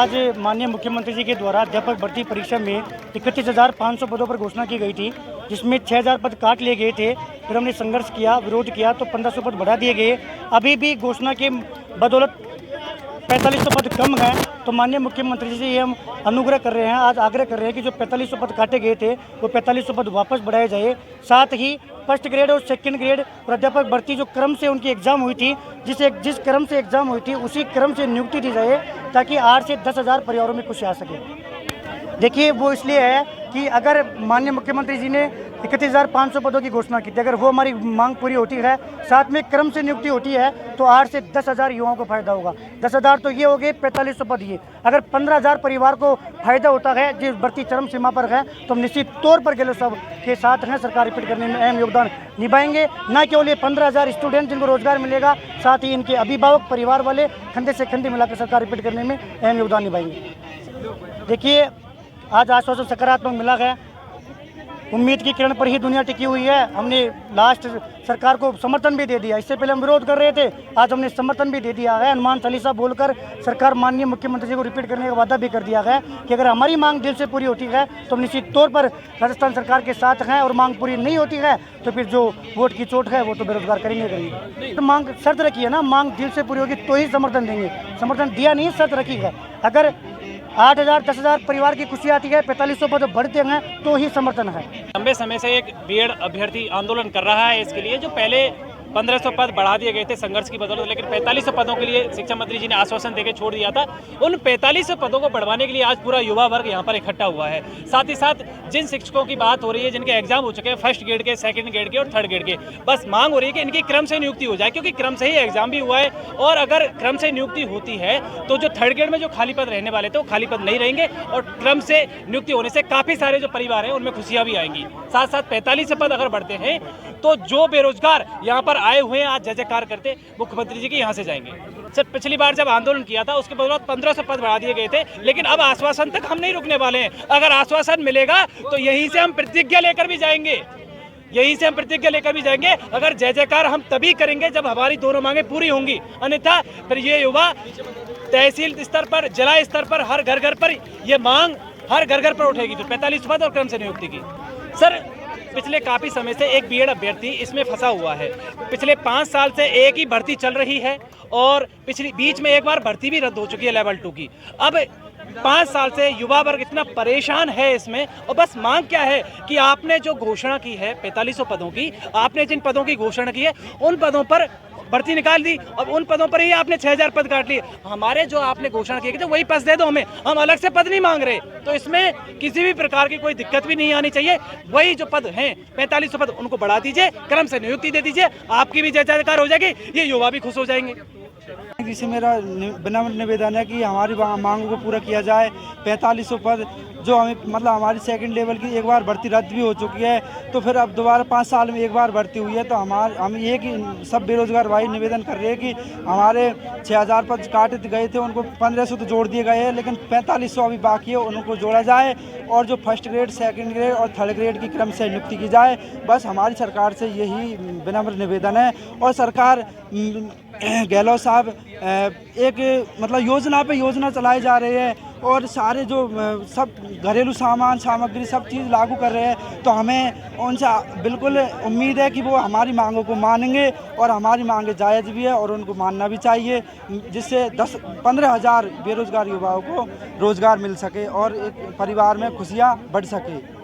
आज माननीय मुख्यमंत्री जी के द्वारा अध्यापक भर्ती परीक्षा में 31,500 पदों पर घोषणा की गई थी, जिसमें 6,000 पद काट लिए गए थे। फिर हमने संघर्ष किया, विरोध किया तो 1,500 पद बढ़ा दिए गए। अभी भी घोषणा के बदौलत 4500 पद कम हैं। तो माननीय मुख्यमंत्री जी से हम अनुग्रह कर रहे हैं, आज आग्रह कर रहे हैं कि जो 4500 पद काटे गए थे वो 4500 पद वापस बढ़ाए जाए। साथ ही फर्स्ट ग्रेड और सेकंड ग्रेड प्राध्यापक भर्ती जो क्रम से उनकी एग्ज़ाम हुई थी, जिस क्रम से एग्ज़ाम हुई थी उसी क्रम से नियुक्ति दी जाए, ताकि 8 से 10,000 परिवारों में खुशी आ सके। देखिए, वो इसलिए है कि अगर माननीय मुख्यमंत्री जी ने 31,500 पदों की घोषणा की थी, अगर वो हमारी मांग पूरी होती है, साथ में क्रम से नियुक्ति होती है, तो 8 से 10,000 युवाओं को फायदा होगा। 10,000 तो ये हो गए, 4500 पद ये। अगर 15,000 परिवार को फायदा होता है, जिस भर्ती चरम सीमा पर है, तो हम निश्चित तौर पर गहलोत साहब के साथ हैं, सरकार रिपीट करने में अहम योगदान निभाएंगे। न केवल ये 15,000 स्टूडेंट जिनको रोजगार मिलेगा, साथ ही इनके अभिभावक परिवार वाले कंधे से कंधे मिलाकर सरकार रिपीट करने में अहम योगदान निभाएंगे। देखिए, आज आश्वासन सकारात्मक मिला है, उम्मीद की किरण पर ही दुनिया टिकी हुई है। हमने लास्ट सरकार को समर्थन भी दे दिया, इससे पहले हम विरोध कर रहे थे, आज हमने समर्थन भी दे दिया है। हनुमान चालीसा बोलकर सरकार माननीय मुख्यमंत्री जी को रिपीट करने का वादा भी कर दिया है कि अगर हमारी मांग दिल से पूरी होती है तो हम निश्चित तौर पर राजस्थान सरकार के साथ हैं, और मांग पूरी नहीं होती है तो फिर जो वोट की चोट है वो तो बेरोजगार करेंगे। तो मांग शर्त रखी है ना, मांग दिल से पूरी होगी तो ही समर्थन देंगे। समर्थन दिया नहीं, शर्त रखी है। अगर 8,000 10,000 परिवार की खुशी आती है, 4500 पद बढ़ते हैं, तो ही समर्थन है। लंबे समय से एक बीएड अभ्यर्थी आंदोलन कर रहा है इसके लिए, जो पहले 1500 पद बढ़ा दिए गए थे संघर्ष की बदौलत, लेकिन 4500 पदों के लिए शिक्षा मंत्री जी ने आश्वासन देकर छोड़ दिया था। उन 4500 पदों को बढ़वाने के लिए आज पूरा युवा वर्ग यहाँ पर इकट्ठा हुआ है। साथ ही साथ जिन शिक्षकों की बात हो रही है, जिनके एग्जाम हो चुके हैं फर्स्ट ग्रेड के, सेकंड ग्रेड के और थर्ड ग्रेड के, बस मांग हो रही है कि इनकी क्रम से नियुक्ति हो जाए, क्योंकि क्रम से ही एग्जाम भी हुआ है। और अगर क्रम से नियुक्ति होती है तो जो थर्ड ग्रेड में जो खाली पद रहने वाले थे वो खाली पद नहीं रहेंगे, और क्रम से नियुक्ति होने से काफ़ी सारे जो परिवार हैं उनमें खुशियाँ भी आएंगी। साथ साथ 45 पद अगर बढ़ते हैं तो जो बेरोजगार यहाँ पर आए हुए हैं आज जय जयकार करते मुख्यमंत्री जी के यहाँ से जाएंगे। सर, पिछली बार जब आंदोलन किया था उसके बदौलत 1500 पद बढ़ा दिए गए थे, लेकिन अब आश्वासन तक हम नहीं रुकने वाले हैं। अगर आश्वासन मिलेगा तो यहीं से हम प्रतिज्ञा लेकर भी जाएंगे, अगर जय जयकार हम तभी करेंगे जब हमारी दोनों मांगे पूरी होंगी, अन्यथा फिर ये युवा तहसील स्तर पर, जिला स्तर पर, हर घर घर पर ये मांग हर घर घर पर उठेगी। तो 45 पद और क्रम से नियुक्ति की। सर, पिछले काफ़ी समय से एक बीएड अभ्यर्थी इसमें फंसा हुआ है। पिछले 5 साल से एक ही भर्ती चल रही है, और बीच में एक बार भर्ती भी रद्द हो चुकी है लेवल 2 की। अब 5 साल से युवा वर्ग इतना परेशान है इसमें, और बस मांग क्या है कि आपने जो घोषणा की है 4500 पदों की, आपने जिन पदों की घोषणा की है उन पदों पर भर्ती निकाल दी, अब उन पदों पर ही आपने 6,000 पद काट लिए। हमारे जो आपने घोषणा की थी वही पद दे दो हमें, हम अलग से पद नहीं मांग रहे। तो इसमें किसी भी प्रकार की कोई दिक्कत भी नहीं आनी चाहिए। वही जो पद हैं 4500 पद, उनको बढ़ा दीजिए, क्रम से नियुक्ति दे दीजिए, आपकी भी जय जयकार हो जाएगी, ये युवा भी खुश हो जाएंगे। जिससे मेरा विनम्र निवेदन है कि हमारी मांगों को पूरा किया जाए। 4500 पद जो हमें मतलब हमारी सेकंड लेवल की एक बार भर्ती रद्द भी हो चुकी है, तो फिर अब दोबारा 5 साल में एक बार भर्ती हुई है, तो हम ये कि सब बेरोजगार भाई निवेदन कर रहे हैं कि हमारे 6,000 पद काटे गए थे, उनको 1500 तो जोड़ दिए गए हैं, लेकिन 4500 अभी बाकी है, उनको जोड़ा जाए, और जो फर्स्ट ग्रेड, सेकंड ग्रेड और थर्ड ग्रेड की क्रम से नियुक्ति की जाए। बस हमारी सरकार से यही विनम्र निवेदन है। और सरकार गहलोत साहब एक मतलब योजना पे योजना चलाए जा रहे हैं, और सारे जो सब घरेलू सामान सामग्री सब चीज़ लागू कर रहे हैं, तो हमें उनसे बिल्कुल उम्मीद है कि वो हमारी मांगों को मानेंगे, और हमारी मांगे जायज़ भी है और उनको मानना भी चाहिए, जिससे 10-15 हज़ार बेरोजगार युवाओं को रोज़गार मिल सके और एक परिवार में खुशियाँ बढ़ सके।